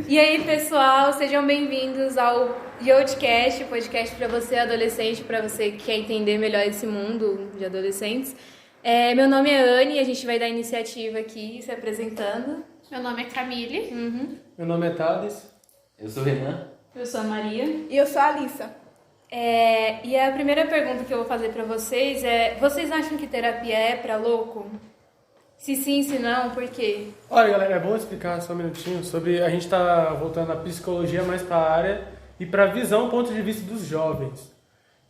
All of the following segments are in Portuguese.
E aí, pessoal, sejam bem-vindos ao Yodcast, podcast para você adolescente, para você que quer entender melhor esse mundo de adolescentes. Meu nome é Anne e a gente vai dar iniciativa aqui, se apresentando. Meu nome é Camille. Meu nome é Thales. Eu sou o Renan. Eu sou a Maria. E eu sou a Alissa. E a primeira pergunta que eu vou fazer para vocês é: vocês acham que terapia é para louco? Se sim, se não, por quê? Olha, galera, é bom explicar só um minutinho sobre... A gente tá voltando à psicologia mais para a área e para a visão, ponto de vista dos jovens.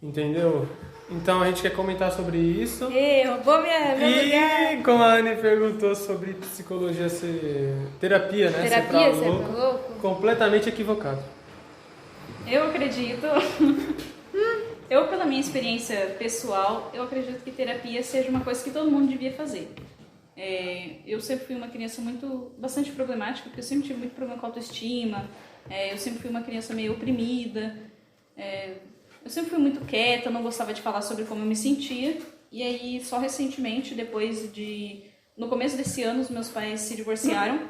Entendeu? Então a gente quer comentar sobre isso. Roubou meu lugar. E como a Anne perguntou sobre psicologia ser... Terapia, né? Terapia ser pra louco? Completamente equivocado. Eu acredito, pela minha experiência pessoal, eu acredito que terapia seja uma coisa que todo mundo devia fazer. Eu sempre fui uma criança bastante problemática, porque eu sempre tive muito problema com autoestima, eu sempre fui uma criança meio oprimida, eu sempre fui muito quieta, não gostava de falar sobre como eu me sentia, e aí só recentemente, no começo desse ano, os meus pais se divorciaram,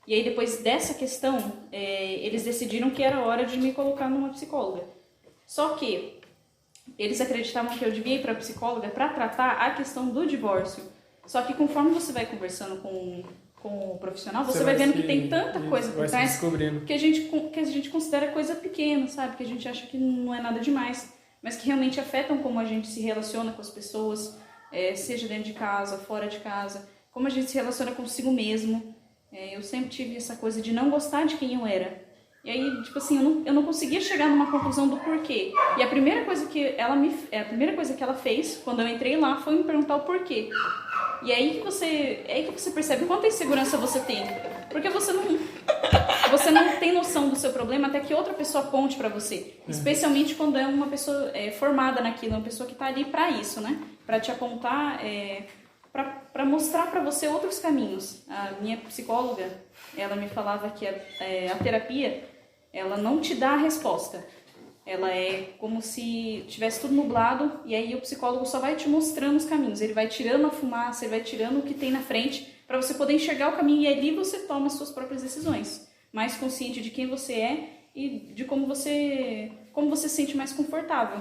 e aí depois dessa questão, eles decidiram que era hora de me colocar numa psicóloga. Só que eles acreditavam que eu devia ir para a psicóloga para tratar a questão do divórcio. Só que conforme você vai conversando com o profissional, você vai vendo que tem tanta coisa por trás que a gente considera coisa pequena, sabe? Que a gente acha que não é nada demais, mas que realmente afetam como a gente se relaciona com as pessoas, seja dentro de casa, fora de casa, como a gente se relaciona consigo mesmo. Eu sempre tive essa coisa de não gostar de quem eu era. E aí, tipo assim, eu não conseguia chegar numa conclusão do porquê. E a primeira coisa que ela fez, quando eu entrei lá, foi me perguntar o porquê. E aí que você percebe quanta insegurança você tem. Porque você não tem noção do seu problema até que outra pessoa conte pra você. Especialmente quando é uma pessoa formada naquilo, uma pessoa que tá ali pra isso, né? Pra te apontar, pra mostrar pra você outros caminhos. A minha psicóloga, ela me falava que a terapia, ela não te dá a resposta. Ela é como se tivesse tudo nublado e aí o psicólogo só vai te mostrando os caminhos. Ele vai tirando a fumaça, ele vai tirando o que tem na frente para você poder enxergar o caminho e ali você toma as suas próprias decisões. Mais consciente de quem você é e de como você se sente mais confortável.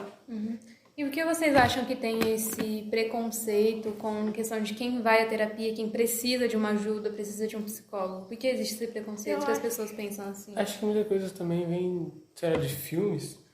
E por que vocês acham que tem esse preconceito com a questão de quem vai à terapia, quem precisa de uma ajuda, precisa de um psicólogo? Por que existe esse preconceito que as pessoas pensam assim? Acho que muita coisa também vem, sei lá, de filmes.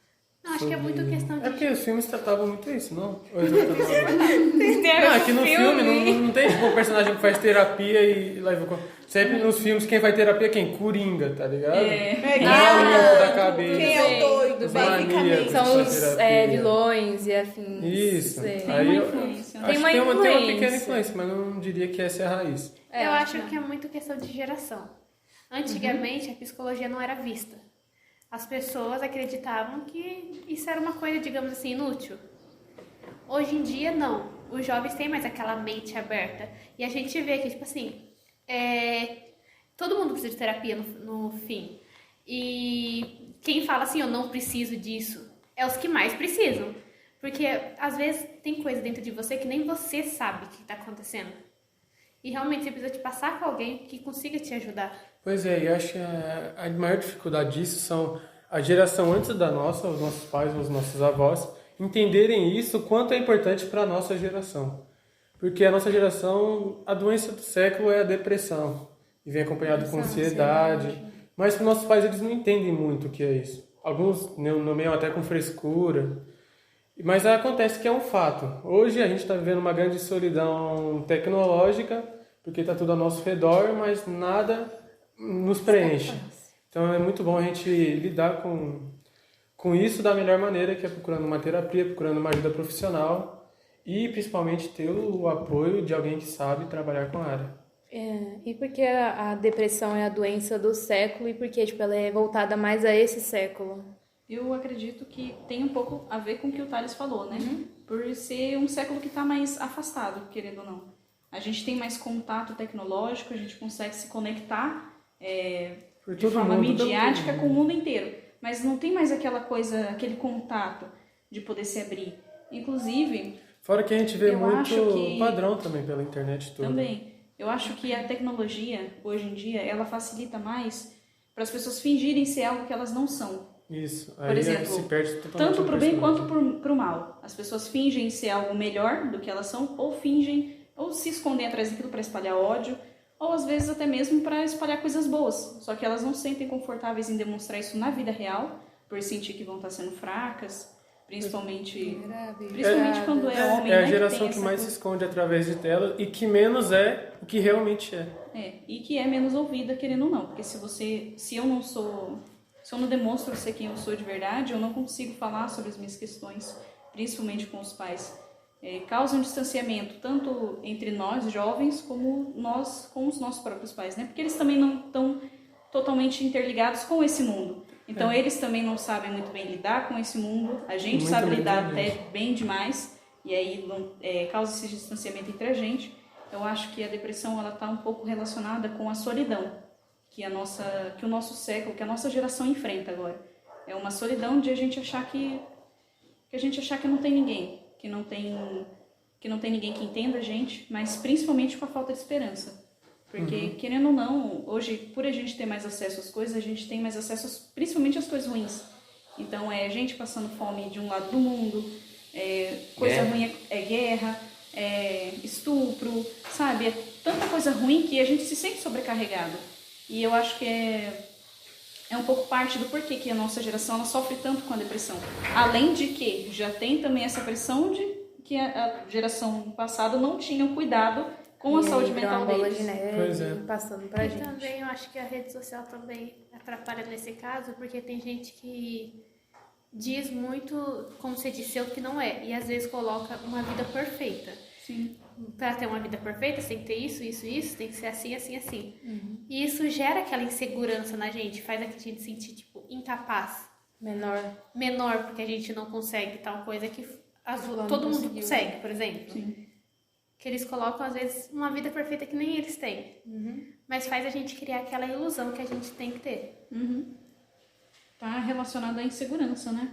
Não, acho que é muito questão de... É porque os filmes tratavam muito isso, não? Não, aqui no filme não tem tipo um personagem que faz terapia e leva... Sempre nos filmes quem faz terapia é quem? Coringa, tá ligado? Quem maluco da cabeça. Quem é o doido, maníaco. São os vilões e afins. Isso. Tem Aí uma eu influência. acho que tem uma pequena influência, mas não diria que essa é a raiz. Eu acho que é muito questão de geração. Antigamente, a psicologia não era vista. As pessoas acreditavam que isso era uma coisa, digamos assim, inútil. Hoje em dia, não. Os jovens têm mais aquela mente aberta. E a gente vê que, tipo assim, todo mundo precisa de terapia no fim. E quem fala assim, eu não preciso disso, é os que mais precisam. Porque, às vezes, tem coisa dentro de você que nem você sabe o que está acontecendo. E realmente você precisa te passar com alguém que consiga te ajudar. Pois é, e eu acho que a maior dificuldade disso são a geração antes da nossa, os nossos pais, os nossos avós, entenderem isso, o quanto é importante para a nossa geração. Porque a nossa geração, a doença do século é a depressão, e vem acompanhado com ansiedade. Mas para os nossos pais, eles não entendem muito o que é isso. Alguns nomeiam até com frescura. Mas acontece que é um fato. Hoje a gente está vivendo uma grande solidão tecnológica, porque está tudo ao nosso redor, mas nada nos preenche. Então é muito bom a gente lidar com isso da melhor maneira, que é procurando uma terapia, procurando uma ajuda profissional e principalmente ter o apoio de alguém que sabe trabalhar com a área. E por que a depressão é a doença do século e por que ela é voltada mais a esse século? Eu acredito que tem um pouco a ver com o que o Thales falou, né? Por ser um século que está mais afastado, querendo ou não. A gente tem mais contato tecnológico, a gente consegue se conectar de forma midiática com o mundo inteiro. Mas não tem mais aquela coisa, aquele contato de poder se abrir. Inclusive... Fora que a gente vê muito padrão também pela internet toda. Também. Eu acho que a tecnologia, hoje em dia, ela facilita mais para as pessoas fingirem ser algo que elas não são. Isso. Por Aí exemplo, se perde totalmente tanto a pro bem quanto personagem. pro mal. As pessoas fingem ser algo melhor do que elas são, ou se escondem atrás daquilo para espalhar ódio, ou às vezes até mesmo para espalhar coisas boas. Só que elas não se sentem confortáveis em demonstrar isso na vida real, por sentir que vão estar sendo fracas, principalmente quando é homem, É a né, geração tem que essa mais se coisa. esconde através de tela e que menos é o que realmente é. E que é menos ouvida, querendo ou não. Porque se eu não demonstro ser quem eu sou de verdade, eu não consigo falar sobre as minhas questões, principalmente com os pais. Causa um distanciamento, tanto entre nós, jovens, como nós com os nossos próprios pais, né? Porque eles também não estão totalmente interligados com esse mundo. Então, eles também não sabem muito bem lidar com esse mundo. A gente Muito sabe bem lidar também. até bem demais. E aí causa esse distanciamento entre a gente. Eu acho que a depressão ela está um pouco relacionada com a solidão que o nosso século, que a nossa geração enfrenta agora. É uma solidão de a gente achar que não tem ninguém, que não tem ninguém que entenda a gente, mas principalmente com a falta de esperança. Porque, querendo ou não, hoje, por a gente ter mais acesso às coisas, a gente tem mais acesso principalmente às coisas ruins. Então, é gente passando fome de um lado do mundo, coisa ruim é guerra, estupro, sabe? É tanta coisa ruim que a gente se sente sobrecarregado. E eu acho que é um pouco parte do porquê que a nossa geração ela sofre tanto com a depressão. Além de que já tem também essa pressão de que a geração passada não tinha o cuidado com a saúde mental bola deles. de neve Pois é. passando pra E gente. também eu acho que a rede social também atrapalha nesse caso, porque tem gente que diz muito, como você disse, o que não é. E às vezes coloca uma vida perfeita. Sim. Para ter uma vida perfeita, você tem que ter isso, tem que ser assim, assim, assim. E isso gera aquela insegurança na gente, faz a gente se sentir, tipo, incapaz. Menor, porque a gente não consegue tal coisa que todo mundo consegue, por exemplo. Sim. Que eles colocam, às vezes, uma vida perfeita que nem eles têm. Mas faz a gente criar aquela ilusão que a gente tem que ter. Tá relacionado à insegurança, né?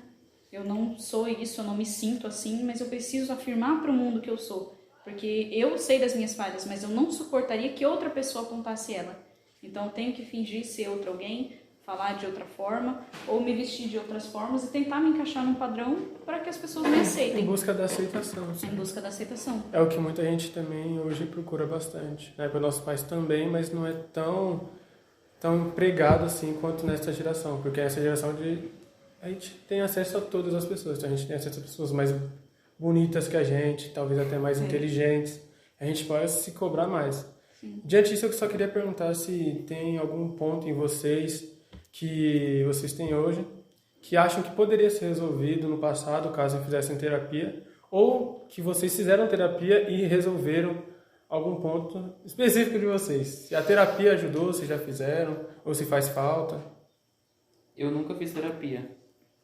Eu não sou isso, eu não me sinto assim, mas eu preciso afirmar para o mundo que eu sou. Porque eu sei das minhas falhas, mas eu não suportaria que outra pessoa apontasse ela. Então eu tenho que fingir ser outro alguém, falar de outra forma, ou me vestir de outras formas e tentar me encaixar num padrão para que as pessoas me Em aceitem. busca da aceitação. Assim. Em busca da aceitação. É o que muita gente também hoje procura bastante. Na época dos nossos pais também, mas não é tão empregado assim quanto nessa geração. Porque essa geração a gente tem acesso a todas as pessoas. Então a gente tem acesso a pessoas mais bonitas que a gente, talvez até mais inteligentes. A gente pode se cobrar mais. Diante disso, eu só queria perguntar se tem algum ponto em vocês que vocês têm hoje que acham que poderia ser resolvido no passado, caso fizessem terapia, ou que vocês fizeram terapia e resolveram algum ponto específico de vocês. Se a terapia ajudou, se já fizeram, ou se faz falta. Eu nunca fiz terapia.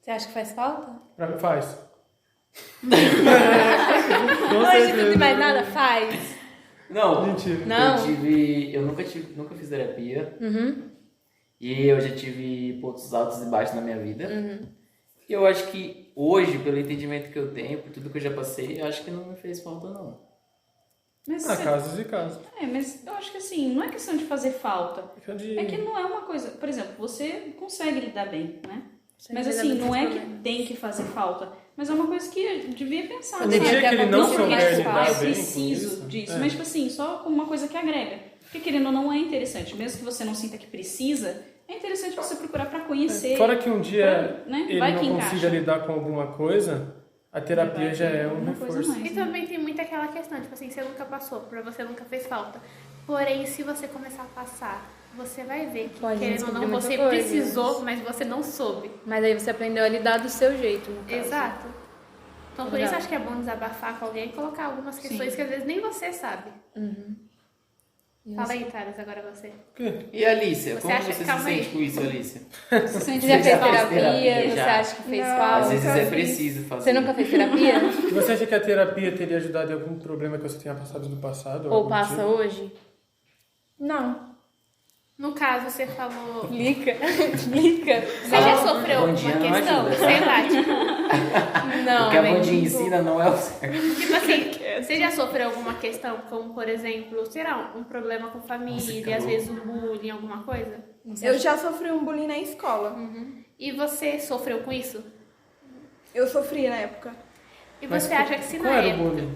Você acha que faz falta? Pra mim, faz. Hoje tudo e mais nada faz. Não, Mentira. Não? eu nunca fiz terapia. E eu já tive pontos altos e baixos na minha vida. E eu acho que hoje, pelo entendimento que eu tenho, por tudo que eu já passei, eu acho que não me fez falta, não. Mas, Casos e casos. mas eu acho que assim, não é questão de fazer falta. Fica de... É que não é uma coisa... Por exemplo, você consegue lidar bem, né? Mas lidar assim, bem com não os é que problemas. tem que fazer falta. Mas é uma coisa que eu devia pensar. No sabe? dia que ele não Não porque souber tipo, lidar eu bem com preciso isso, disso. Mas tipo assim, só como uma coisa que agrega. Porque querendo ou não é interessante. Mesmo que você não sinta que precisa, é interessante você procurar pra conhecer. Fora que um dia né? ele Vai não que consiga encaixa. lidar com alguma coisa, a terapia Vai já que é um alguma coisa reforço. mais. E também tem muito aquela questão, tipo assim, você nunca passou, pra você nunca fez falta. Porém, se você começar a passar, você vai ver que, Pode querendo ou não, descobrir muita você coisa. precisou, mas você não soube. Mas aí você aprendeu a lidar do seu jeito, no caso. Exato. Então, por Legal. isso, acho que é bom desabafar com alguém e colocar algumas questões que às vezes nem você sabe. Fala aí, Thales, agora você. E a Alicia? Você Como acha- você se calma aí. sente com isso, Alicia? Você sente Você já fez Já fez terapia? terapia, Você já. acha que fez Não. falta? Às vezes nunca é fiz. preciso fazer. Você nunca fez terapia? E você acha que a terapia teria ajudado em algum problema que você tenha passado no passado? Ou algum passa tipo? hoje? Não. No caso, você falou... Explica. Explica. Você já sofreu Bom alguma dia não questão? ajuda. Sei lá, tipo, Não, O que a bem, Vandinha tipo, ensina não é o certo. Tipo assim, você já sofreu alguma questão, como por exemplo, sei lá, um problema com família, às vezes um bullying, alguma coisa? Eu já sofri um bullying na escola. E você sofreu com isso? Eu sofri na época. E Mas você acha que se qual na era o época... bullying?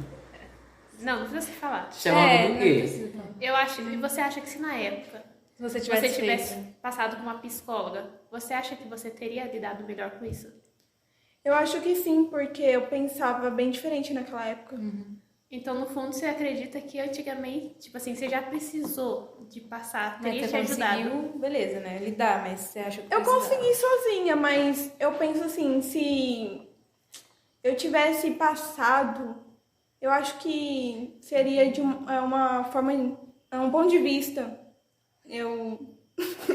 Não precisa se falar. Chamava do não quê? precisa falar. Eu acho, e você acha que se na época Se você você tivesse tivesse feito. passado com uma psicóloga, você acha que você teria lidado melhor com isso? Eu acho que sim, porque eu pensava bem diferente naquela época. Então, no fundo, você acredita que antigamente, tipo assim, você já precisou de passar, Mas teria você te ajudado. conseguiu, beleza, né? Lidar, mas você acha que Eu precisava? consegui sozinha, mas eu penso assim, se eu tivesse passado, eu acho que seria de uma forma, um ponto de vista.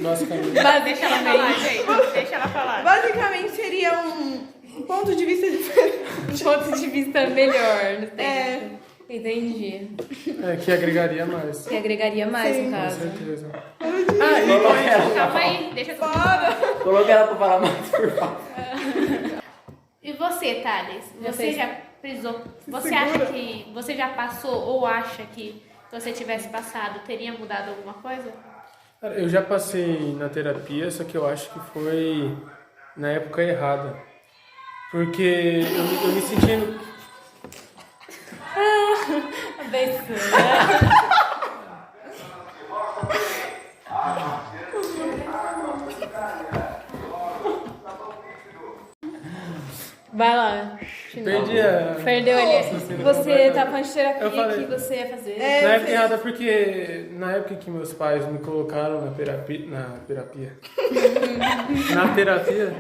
Nossa, caminho. Deixa ela falar, gente. Deixa ela falar. Basicamente seria um ponto de vista diferente. Um ponto de vista melhor no tempo. É. Entendi. É, que agregaria mais. Que agregaria mais, no Com caso. certeza. Coloca ela, Calma aí, deixa eu falar. coloca ela pra falar mais, por favor. E você, Thales? Você já precisou. Você acha que você já passou ou acha que se você tivesse passado, teria mudado alguma coisa? Cara, eu já passei na terapia, só que eu acho que foi na época errada. Porque eu me sentindo. Vai lá. Perdi a. Perdeu ali. Nossa, Você tá falando de terapia Eu falei. que você ia fazer. Na época errada, porque na época que meus pais me colocaram na terapia. Na terapia,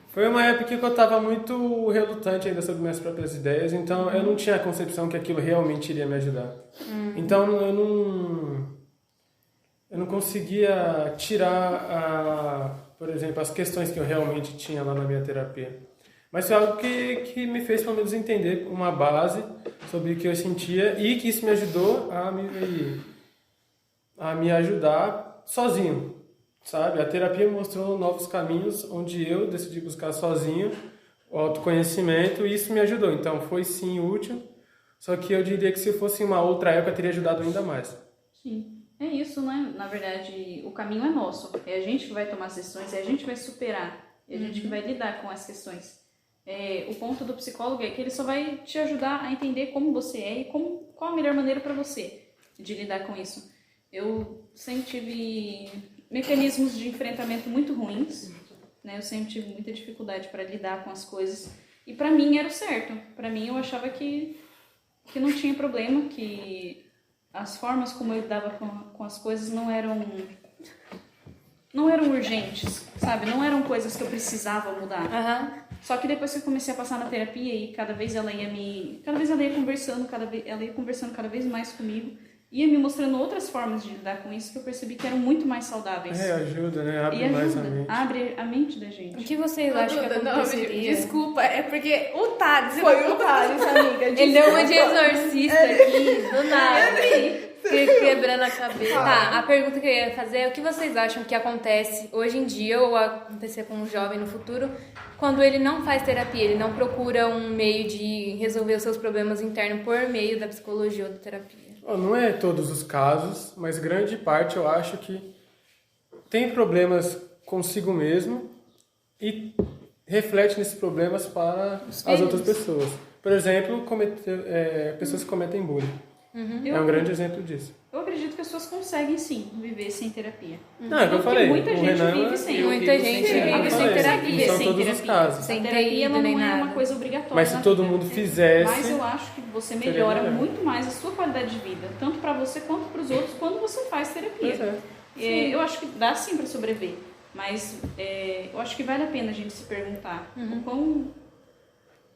foi uma época que eu tava muito relutante ainda sobre minhas próprias ideias, então eu não tinha a concepção que aquilo realmente iria me ajudar. Então eu não conseguia tirar, por exemplo, as questões que eu realmente tinha lá na minha terapia. Mas foi algo que me fez, pelo menos, entender uma base sobre o que eu sentia e que isso me ajudou a me ajudar sozinho, sabe? A terapia me mostrou novos caminhos onde eu decidi buscar sozinho o autoconhecimento e isso me ajudou. Então, foi sim útil, só que eu diria que se fosse em uma outra época, teria ajudado ainda mais. Sim. É isso, né? Na verdade, o caminho é nosso. É a gente que vai tomar as decisões, é a gente que vai superar, é a gente que vai lidar com as questões. O ponto do psicólogo é que ele só vai te ajudar a entender como você é e qual a melhor maneira para você de lidar com isso. Eu sempre tive mecanismos de enfrentamento muito ruins, né? Eu sempre tive muita dificuldade para lidar com as coisas e para mim era o certo. Para mim eu achava que não tinha problema, que as formas como eu lidava com as coisas não eram urgentes, sabe? Não eram coisas que eu precisava mudar. Aham. Só que depois que eu comecei a passar na terapia e cada vez ela ia conversando cada vez mais comigo, ia me mostrando outras formas de lidar com isso que eu percebi que eram muito mais saudáveis. Ajuda, né? Abre E mais a ajuda, mente. abre a mente da O gente. que vocês acham que Não, aconteceria? desculpa, é porque o Thales... Foi o Thales, amiga. Ele deu uma de exorcista aqui, do nada. Quebrando a cabeça. Tá, a pergunta que eu ia fazer é o que vocês acham que acontece hoje em dia ou acontecer com um jovem no futuro quando ele não faz terapia, ele não procura um meio de resolver os seus problemas internos por meio da psicologia ou da terapia? Não é todos os casos, mas grande parte eu acho que tem problemas consigo mesmo e reflete nesses problemas para as outras pessoas. Por exemplo, pessoas que cometem bullying. É um grande exemplo disso. Eu acredito que as pessoas conseguem sim viver sem terapia. Não, é o que eu Porque falei. muita o gente Renan, vive sem. Muita gente eu vive sem falei, terapia. Não são sem todos os terapia. casos. Sem A ter terapia ido ela nem não é nada. uma coisa obrigatória. Mas se na todo vida. mundo fizesse... Mas eu acho que você seria melhora melhor. muito mais a sua qualidade de vida, tanto pra você quanto para os outros, quando você faz terapia. Pois é. Eu acho que dá sim pra sobreviver, mas eu acho que vale a pena a gente se perguntar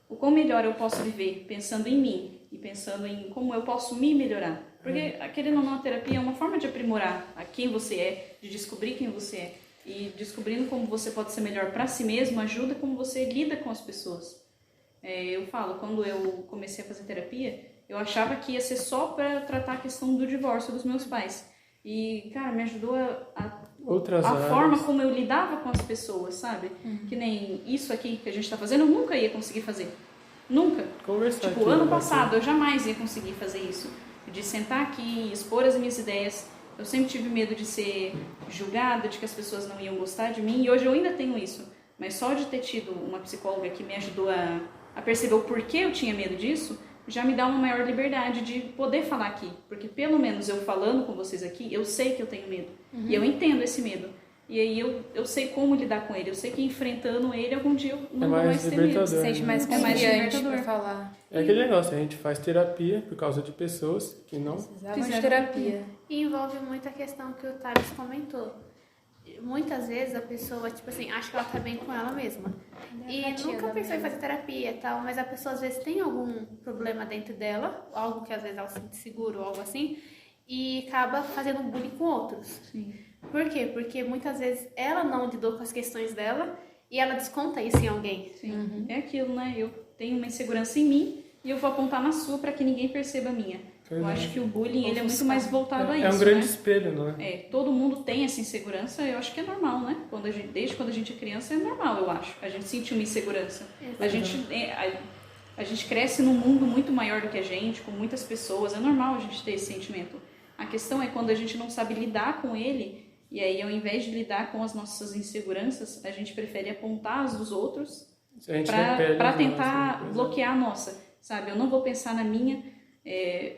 o quão melhor eu posso viver pensando em mim e pensando em como eu posso me melhorar. Porque, querendo ou não, a terapia é uma forma de aprimorar a quem você é, de descobrir quem você é. E descobrindo como você pode ser melhor pra si mesmo ajuda como você lida com as pessoas. Eu falo, quando eu comecei a fazer terapia, eu achava que ia ser só pra tratar a questão do divórcio dos meus pais. E, cara, me ajudou Outras a áreas. forma como eu lidava com as pessoas, sabe? Que nem isso aqui que a gente tá fazendo, eu nunca ia conseguir fazer. Nunca. Conversar Tipo, aqui, ano né, passado eu jamais ia conseguir fazer isso. De sentar aqui, expor as minhas ideias. Eu sempre tive medo de ser julgada, de que as pessoas não iam gostar de mim. E hoje eu ainda tenho isso. Mas só de ter tido uma psicóloga que me ajudou a perceber o porquê eu tinha medo disso, já me dá uma maior liberdade de poder falar aqui. Porque pelo menos eu falando com vocês aqui, eu sei que eu tenho medo. E eu entendo esse medo. E aí eu sei como lidar com ele. Eu sei que enfrentando ele, algum dia eu não vou mais ter medo. libertador, Se sente mais É mais confiante libertador. pra falar. É aquele negócio, a gente faz terapia por causa de pessoas que não... Precisavam de terapia. E envolve muito a questão que o Thales comentou. Muitas vezes a pessoa, tipo assim, acha que ela tá bem com ela mesma. E nunca pensou em fazer terapia e tal, mas a pessoa às vezes tem algum problema dentro dela, algo que às vezes ela se sente seguro ou algo assim, e acaba fazendo bullying com outros. Sim. Por quê? Porque muitas vezes ela não lidou com as questões dela e ela desconta isso em alguém. Sim. É aquilo, né? Eu tenho uma insegurança em mim e eu vou apontar na sua para que ninguém perceba a minha. Eu acho que o bullying ele é muito mais voltado a isso, É um grande né? espelho, não é? É, todo mundo tem essa insegurança, eu acho que é normal, né? Desde quando a gente é criança é normal, eu acho. A gente sente uma insegurança. A gente cresce num mundo muito maior do que a gente, com muitas pessoas, é normal a gente ter esse sentimento. A questão é quando a gente não sabe lidar com ele, e aí ao invés de lidar com as nossas inseguranças, a gente prefere apontar as dos outros A gente repele para as tentar nossas, bloquear a nossa, sabe? Eu não vou pensar na minha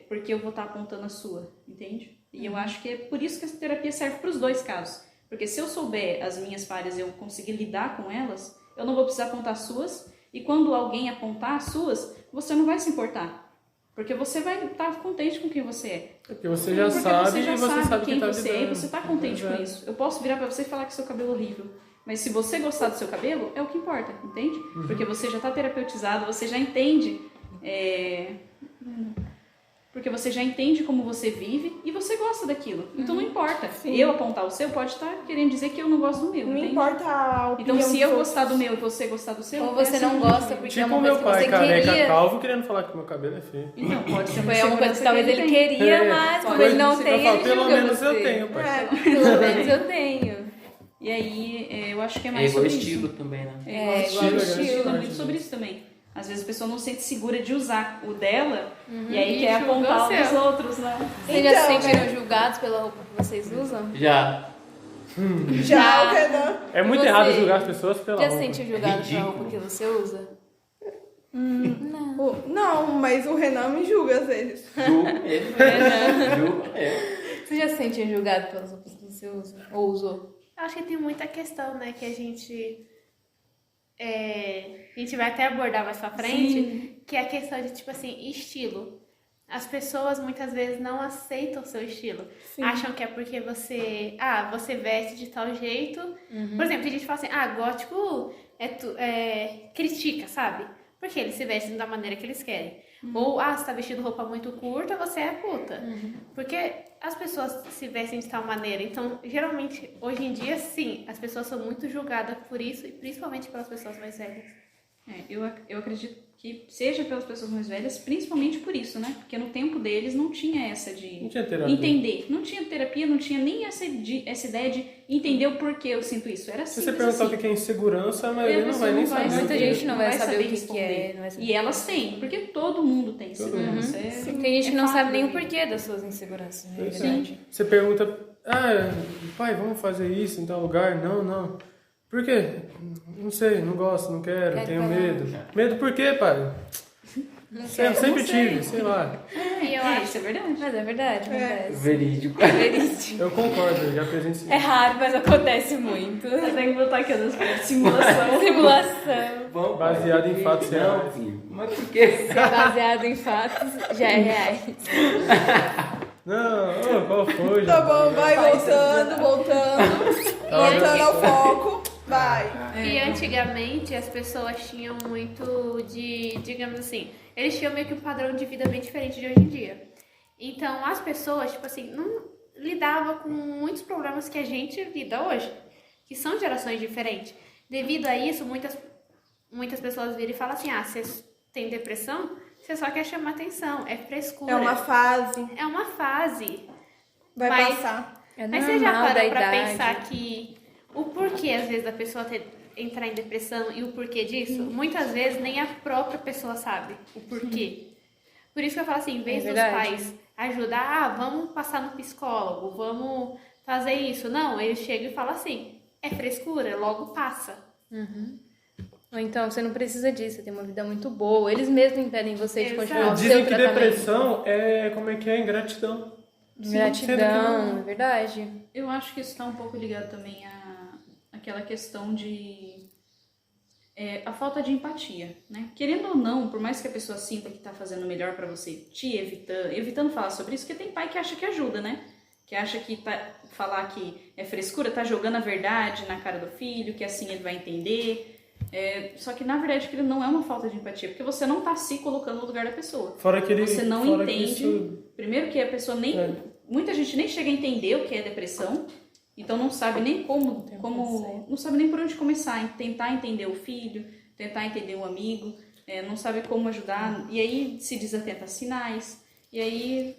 porque eu vou estar apontando a sua, entende? E eu acho que é por isso que essa terapia serve para os dois casos. Porque se eu souber as minhas falhas e eu conseguir lidar com elas, eu não vou precisar apontar as suas, e quando alguém apontar as suas, você não vai se importar. Porque você vai estar contente com quem você é. Porque você já sabe e você sabe quem que tá você é e lidando. você está contente com Exato. isso. Eu posso virar para você e falar que seu cabelo é horrível. Mas se você gostar do seu cabelo, é o que importa, entende? Porque você já está terapeutizado, você já entende... Porque você já entende como você vive e você gosta daquilo. Então não importa. Eu apontar o seu pode estar querendo dizer que eu não gosto do meu, Não entende? importa a opinião Então se dos eu outros. gostar do meu e você gostar do seu... Ou você não gosta porque é Tipo uma o coisa meu que pai, você careca queria. calvo, querendo falar que meu cabelo é feio. Então, pode ser uma Foi uma coisa que insegurança talvez ele queria, É, mas como coisa ele não que tem, eu falo, ele pelo julga menos você. eu tenho, pai. Pelo menos eu tenho. E aí, eu acho que é É mais igual sobre estilo isso. também, né? É, igual estilo, estilo, grande é parte muito sobre disso. isso também. Às vezes a pessoa não se sente segura de usar o dela e aí E quer julga apontar o o dos seu. outros, né? Vocês já se Então, sentiram julgados pela roupa que vocês usam? Já. Já o Renan. É muito Você errado julgar as pessoas pela Já se roupa. sentiu julgado pela ridículo. roupa que você usa? Não, mas o Renan me julga às vezes. Julgo ele mesmo. Julgo ele. Você já se sentiu julgado pelas roupas que você usa? Ou usou? Eu acho que tem muita questão, né, que a gente vai até abordar mais pra frente, que é a questão de, tipo assim, estilo. As pessoas muitas vezes não aceitam o seu estilo. Acham que é porque você veste de tal jeito. Por exemplo, tem gente que fala assim, gótico critica, sabe? Porque eles se vestem da maneira que eles querem. Ou, você tá vestindo roupa muito curta, você é puta. Porque as pessoas se vestem de tal maneira. Então, geralmente, hoje em dia, sim, as pessoas são muito julgadas por isso, e principalmente pelas pessoas mais velhas. Eu acredito que seja pelas pessoas mais velhas, principalmente por isso, né? Porque no tempo deles não tinha essa de Não tinha terapia. entender. Não tinha terapia, não tinha nem essa ideia de entender o porquê eu sinto isso. Era Se simples você perguntar assim. o que é insegurança, a E a maioria não pessoa vai nem não vai saber. Muita o que é. gente não vai saber o que responder. é, não vai saber. E elas têm, porque todo mundo tem insegurança. Tem gente que não fato sabe nem da o vida. porquê das suas inseguranças, na Pois é. verdade. Você pergunta, pai, vamos fazer isso em tal lugar? Não. Por quê? Não sei, não gosto, não quero, Quero tenho falar. medo. Medo por quê, pai? Eu sempre tive, sei lá. E eu acho Isso é verdade. Mas é verdade, acontece. Verídico. Verídico. Eu concordo, eu já presenciei. É raro, mas acontece muito. Eu tenho que botar aqui nas coisas de simulação. Simulação. Bom, Baseado em fatos não, reais. filho. Mas por quê? Se é baseado em fatos, já é reais. Não, qual foi? Tá gente? bom, vai Vai, voltando ao foco. Vai. E antigamente as pessoas tinham muito de, digamos assim, eles tinham meio que um padrão de vida bem diferente de hoje em dia. Então as pessoas, tipo assim, não lidavam com muitos problemas que a gente lida hoje, que são gerações diferentes. Devido a isso, muitas pessoas viram e falam assim, você tem depressão, você só quer chamar atenção, é frescura. É uma fase. É uma fase. Vai Mas passar. É Mas você já normal da parou pra idade. pensar que o porquê, às vezes, da pessoa entrar em depressão e o porquê disso? Muitas vezes nem a própria pessoa sabe o porquê. Por isso que eu falo assim, em vez dos verdade. pais ajudar, vamos passar no psicólogo, vamos fazer isso. Não, eles chegam e falam assim, é frescura, logo passa. Ou então, você não precisa disso, você tem uma vida muito boa. Eles mesmos impedem você de Exato. continuar o seu Dizem que tratamento. depressão é, como é que é, ingratidão. Sendo que Gratidão, não. é verdade. Eu acho que isso está um pouco ligado também àquela questão de a falta de empatia, né? Querendo ou não, por mais que a pessoa sinta que está fazendo o melhor para você, te evitando falar sobre isso, porque tem pai que acha que ajuda, né? Que acha que falar que é frescura, tá jogando a verdade na cara do filho, que assim ele vai entender. Só que na verdade aquilo não é uma falta de empatia, porque você não tá se colocando no lugar da pessoa. Fora que ele, Você não fora que entende. isso- Primeiro que a pessoa nem. Muita gente nem chega a entender o que é depressão, então não sabe nem como. Não sabe nem por onde começar. Tentar entender o filho, tentar entender o amigo, não sabe como ajudar, e aí se desatenta a sinais, e aí.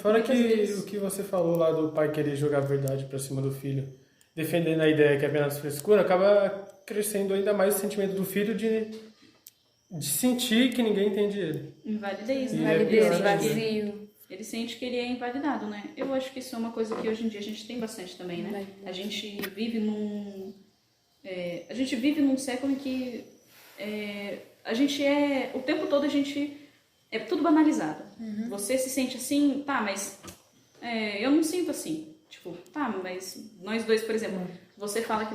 Fora muitas que vezes- o que você falou lá do pai querer jogar a verdade pra cima do filho, defendendo a ideia que é apenas frescura, acaba crescendo ainda mais o sentimento do filho de sentir que ninguém entende ele. Invalidez, E né? é Validez, pior, né? vazio. Ele sente que ele é invalidado, né? Eu acho que isso é uma coisa que hoje em dia a gente tem bastante também, né? A gente vive num século em que a gente o tempo todo a gente é tudo banalizado. Você se sente assim, tá, mas eu não sinto assim. Tipo, tá, mas nós dois, por exemplo, você fala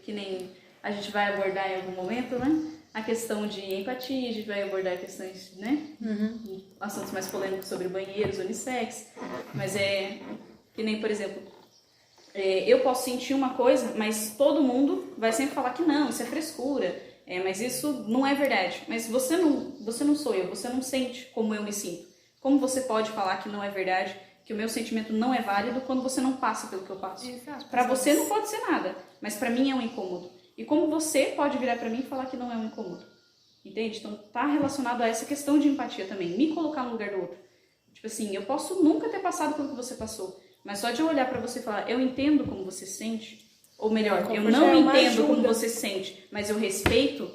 que nem a gente vai abordar em algum momento, né? A questão de empatia, a gente vai abordar questões, né? Assuntos mais polêmicos sobre banheiros, unissex. Mas que nem, por exemplo, eu posso sentir uma coisa, mas todo mundo vai sempre falar que não, isso é frescura. Mas isso não é verdade. Mas você não sou eu, você não sente como eu me sinto. Como você pode falar que não é verdade, que o meu sentimento não é válido quando você não passa pelo que eu passo? Exato. Pra você não pode ser nada, mas pra mim é um incômodo. E como você pode virar pra mim e falar que não é um incômodo? Entende? Então tá relacionado a essa questão de empatia também, me colocar no lugar do outro. Tipo assim, eu posso nunca ter passado pelo que você passou, mas só de eu olhar pra você e falar, eu entendo como você sente, ou melhor, eu não é uma entendo como ajuda. você sente, mas eu respeito,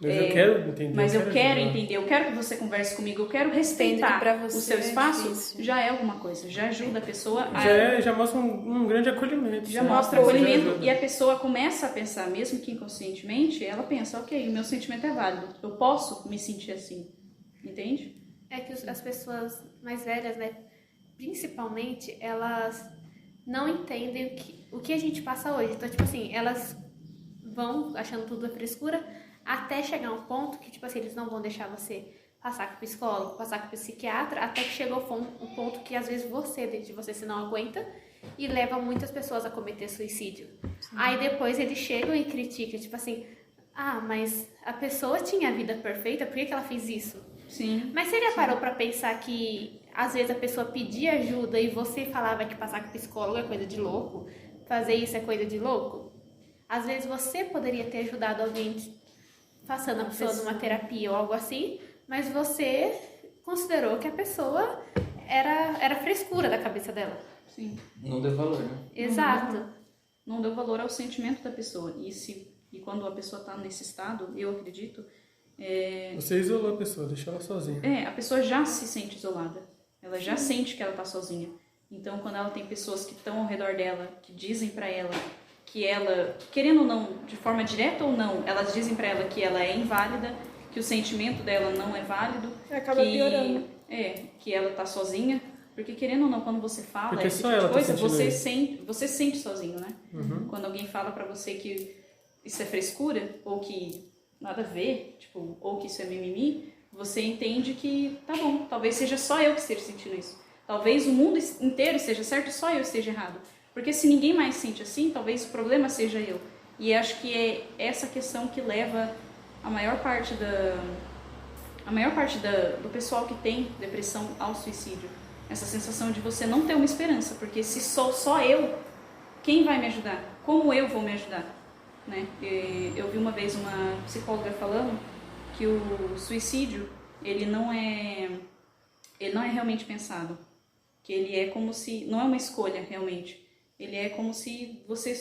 Mas eu quero entender. mas eu quero ajudar. entender, eu quero que você converse comigo, eu quero Entendo respeitar que pra você o seu é espaço, difícil. já é alguma coisa, já ajuda a pessoa a... Já mostra um grande acolhimento. Já né? mostra Você acolhimento ajuda. e a pessoa começa a pensar, mesmo que inconscientemente, ela pensa, ok, o meu sentimento é válido, eu posso me sentir assim, entende? É que as pessoas mais velhas, né, principalmente, elas não entendem o que a gente passa hoje. Então, tipo assim, elas vão achando tudo é frescura até chegar um ponto que, tipo assim, eles não vão deixar você passar com o psicólogo, passar com o psiquiatra, até que chegou um ponto que às vezes dentro de você, se não aguenta e leva muitas pessoas a cometer suicídio. Aí depois eles chegam e criticam, tipo assim, mas a pessoa tinha a vida perfeita, por que ela fez isso? Sim. Mas você já parou pra pensar que às vezes a pessoa pedia ajuda e você falava que passar com psicólogo é coisa de louco? Fazer isso é coisa de louco? Às vezes você poderia ter ajudado alguém passando a pessoa numa terapia ou algo assim, mas você considerou que a pessoa era frescura da cabeça dela. Sim. Não deu valor, né? Exato. Não deu valor ao sentimento da pessoa. E quando a pessoa está nesse estado, eu acredito, Você isolou a pessoa, deixou ela sozinha. a pessoa já se sente isolada. Ela já sente que ela está sozinha. Então, quando ela tem pessoas que estão ao redor dela, que dizem para ela que ela, querendo ou não, de forma direta ou não, elas dizem para ela que ela é inválida, que o sentimento dela não é válido, Acaba piorando. que ela tá sozinha, porque querendo ou não, quando você fala Porque esse só tipo de ela tá coisa, sentindo você sente sozinho, né? Quando alguém fala pra você que isso é frescura, ou que nada a ver, tipo, ou que isso é mimimi, você entende que, tá bom, talvez seja só eu que esteja sentindo isso. Talvez o mundo inteiro esteja certo e só eu esteja errado. Porque se ninguém mais sente assim, talvez o problema seja eu. E acho que é essa questão que leva a maior parte do pessoal que tem depressão ao suicídio. Essa sensação de você não ter uma esperança, porque se só eu, quem vai me ajudar? Como eu vou me ajudar? Né? Eu vi uma vez uma psicóloga falando que o suicídio, ele não é realmente pensado. que ele é como se, não é uma escolha realmente, ele é como se você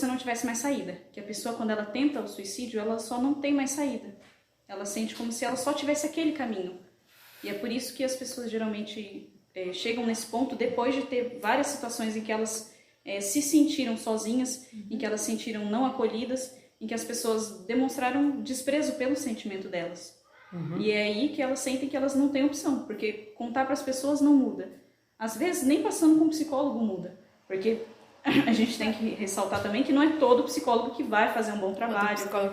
não tivesse mais saída, que a pessoa quando ela tenta o suicídio, ela só não tem mais saída, ela sente como se ela só tivesse aquele caminho, e é por isso que as pessoas geralmente chegam nesse ponto depois de ter várias situações em que elas se sentiram sozinhas, em que elas se sentiram não acolhidas, em que as pessoas demonstraram desprezo pelo sentimento delas. E é aí que elas sentem que elas não têm opção, porque contar para as pessoas não muda. Às vezes, nem passando com um psicólogo muda, porque a gente tem que ressaltar também que não é todo psicólogo que vai fazer um bom trabalho. Cada psicólogo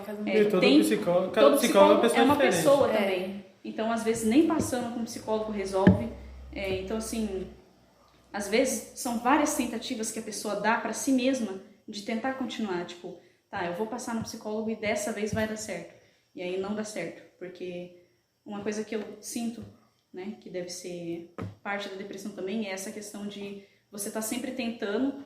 é uma diferente. pessoa também. Então, às vezes, nem passando com um psicólogo resolve. Então, assim, às vezes são várias tentativas que a pessoa dá para si mesma de tentar continuar. Tipo, tá, eu vou passar no psicólogo e dessa vez vai dar certo. E aí não dá certo, porque uma coisa que eu sinto, né, que deve ser parte da depressão também, é essa questão de você estar sempre tentando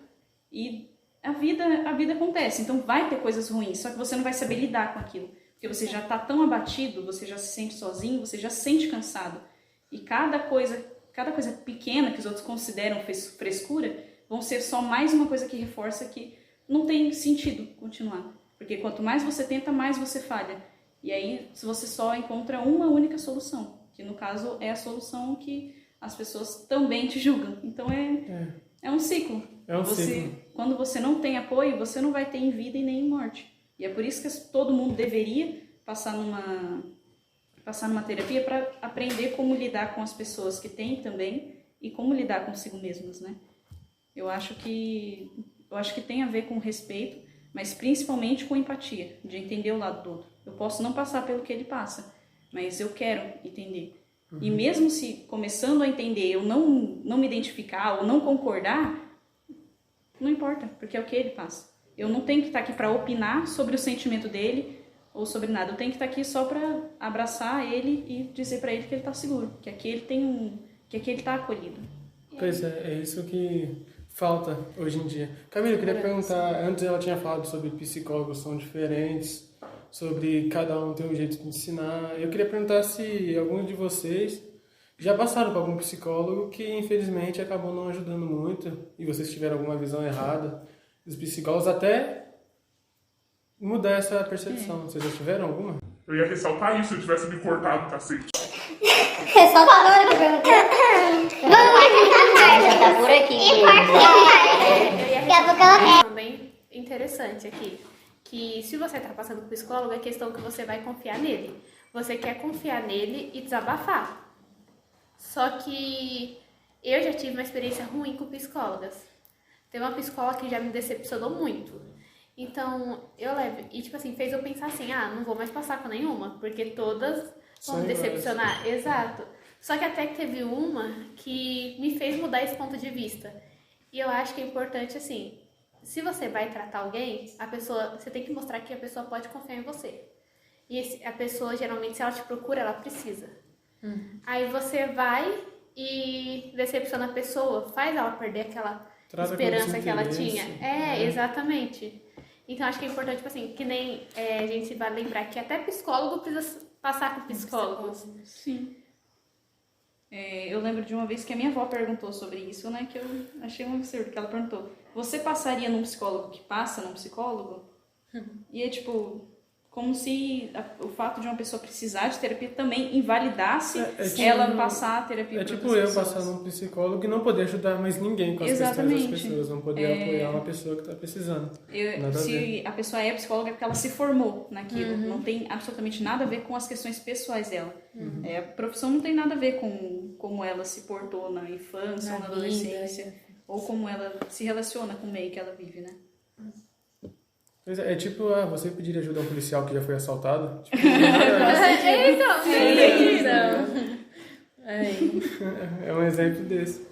e a vida acontece. Então vai ter coisas ruins, só que você não vai saber lidar com aquilo, porque você já está tão abatido, você já se sente sozinho, você já se sente cansado. E cada coisa pequena que os outros consideram frescura, vão ser só mais uma coisa que reforça que não tem sentido continuar. Porque quanto mais você tenta, mais você falha. E aí você só encontra uma única solução, que no caso é a solução que as pessoas também te julgam. Então é um ciclo. Ciclo. Quando você não tem apoio, você não vai ter em vida e nem em morte. E é por isso que todo mundo deveria passar numa terapia para aprender como lidar com as pessoas que têm também e como lidar consigo mesmas, né? Eu acho que tem a ver com respeito, mas principalmente com empatia, de entender o lado do outro. Eu posso não passar pelo que ele passa, mas eu quero entender. E mesmo se começando a entender eu não me identificar ou não concordar, não importa, porque é o que ele passa. Eu não tenho que estar aqui para opinar sobre o sentimento dele ou sobre nada. Eu tenho que estar aqui só para abraçar ele e dizer para ele que ele está seguro, que aqui ele está acolhido. Pois é isso que falta hoje em dia. Camila, eu queria perguntar, antes ela tinha falado sobre psicólogos são diferentes, sobre cada um tem um jeito de ensinar. Eu queria perguntar se algum de vocês já passaram por algum psicólogo que infelizmente acabou não ajudando muito e vocês tiveram alguma visão errada dos psicólogos, até mudar essa percepção. Vocês já tiveram alguma? Eu ia ressaltar isso se eu tivesse me cortado, cacete. Ressalta agora que eu perguntei. Vamos tá por aqui. Também interessante aqui, que se você está passando com o psicólogo, é questão que você vai confiar nele. Você quer confiar nele e desabafar. Só que eu já tive uma experiência ruim com psicólogas. Tem uma psicóloga que já me decepcionou muito. Então, eu levo... E, tipo assim, fez eu pensar assim, não vou mais passar com nenhuma, porque todas vão me decepcionar. Exato. Só que até que teve uma que me fez mudar esse ponto de vista. E eu acho que é importante, assim, se você vai tratar alguém, você tem que mostrar que a pessoa pode confiar em você. E a pessoa, geralmente, se ela te procura, ela precisa. Aí você vai e decepciona a pessoa, faz ela perder aquela esperança que ela tinha. Exatamente. Então, acho que é importante, tipo assim, que nem a gente vai lembrar que até psicólogo precisa passar com psicólogo. Sim. Eu lembro de uma vez que a minha avó perguntou sobre isso, né? Que eu achei um absurdo, que ela perguntou: você passaria num psicólogo que passa num psicólogo? E é tipo, como se o fato de uma pessoa precisar de terapia também invalidasse ela passar a terapia para outras pessoas. É tipo eu passar num psicólogo e não poder ajudar mais ninguém com as questões das pessoas, não poder apoiar uma pessoa que está precisando. Se a pessoa é psicóloga é porque ela se formou naquilo, não tem absolutamente nada a ver com as questões pessoais dela. A profissão não tem nada a ver com como ela se portou na infância ou na adolescência, ou como ela se relaciona com o meio que ela vive, né? É tipo, você pediria ajuda a um policial que já foi assaltado? Tipo, é um exemplo desse.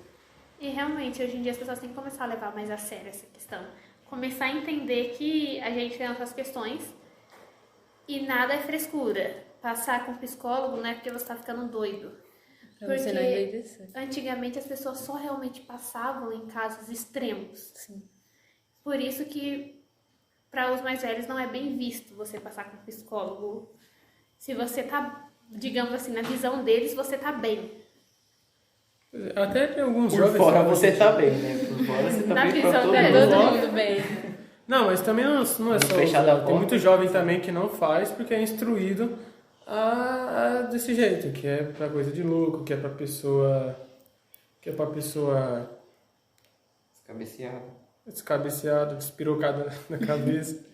E realmente, hoje em dia as pessoas têm que começar a levar mais a sério essa questão. Começar a entender que a gente tem nossas questões e nada é frescura. Passar com um psicólogo não é porque você tá ficando doido. Porque antigamente as pessoas só realmente passavam em casos extremos. Sim. Por isso que para os mais velhos não é bem visto você passar com um psicólogo. Se você tá, digamos assim, na visão deles, você tá bem. Até tem alguns Por jovens... fora que você fazem tá isso. bem, né? Por fora você tá Na bem pra visão todo dela, mundo. Todo mundo bem. Não, mas também não é só fechar da tem porta. muito jovem também que não faz porque é instruído desse jeito, que é pra coisa de louco, que é pra pessoa descabeceada, despirocada na cabeça.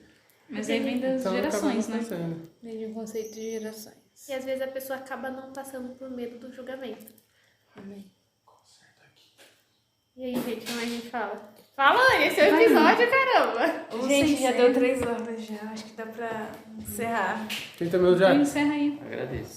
Mas aí vem das Então, gerações, acaba né? não fazendo. Desde o conceito de gerações. E às vezes a pessoa acaba não passando por medo do julgamento. Amém. E aí, gente, como a gente fala? Fala, esse é o episódio, caramba! Gente, já deu 3 horas já. Acho que dá pra encerrar. 30 minutos já. Então encerra aí. Agradeço.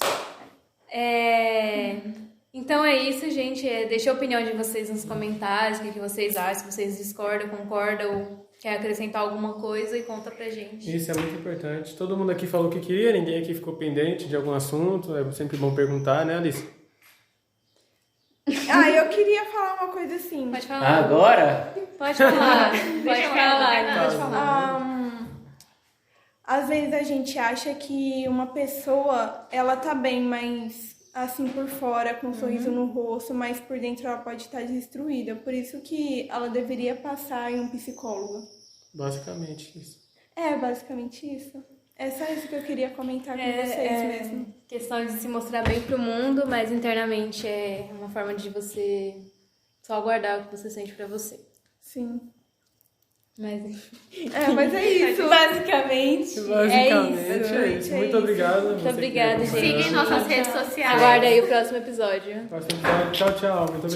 Então é isso, gente. Deixa a opinião de vocês nos comentários, o que vocês acham, se vocês discordam, concordam, ou quer acrescentar alguma coisa e conta pra gente. Isso é muito importante. Todo mundo aqui falou o que queria, ninguém aqui ficou pendente de algum assunto. É sempre bom perguntar, né, Alice? Eu queria falar uma coisa assim. Pode falar. Agora? Pode falar. Pode falar. Pode falar. Às vezes a gente acha que uma pessoa, ela tá bem, mas assim por fora, com um sorriso no rosto, mas por dentro ela pode estar destruída. Por isso que ela deveria passar em um psicólogo. Basicamente isso. É, basicamente isso. É só isso que eu queria comentar com vocês mesmo. Questão de se mostrar bem pro mundo, mas internamente é uma forma de você só guardar o que você sente pra você. Sim. Mas Mas é isso. basicamente É isso. Muito obrigado. Muito obrigada, gente. Siga em nossas redes sociais. Aguarda aí o próximo episódio. Tchau, tchau. Muito obrigado.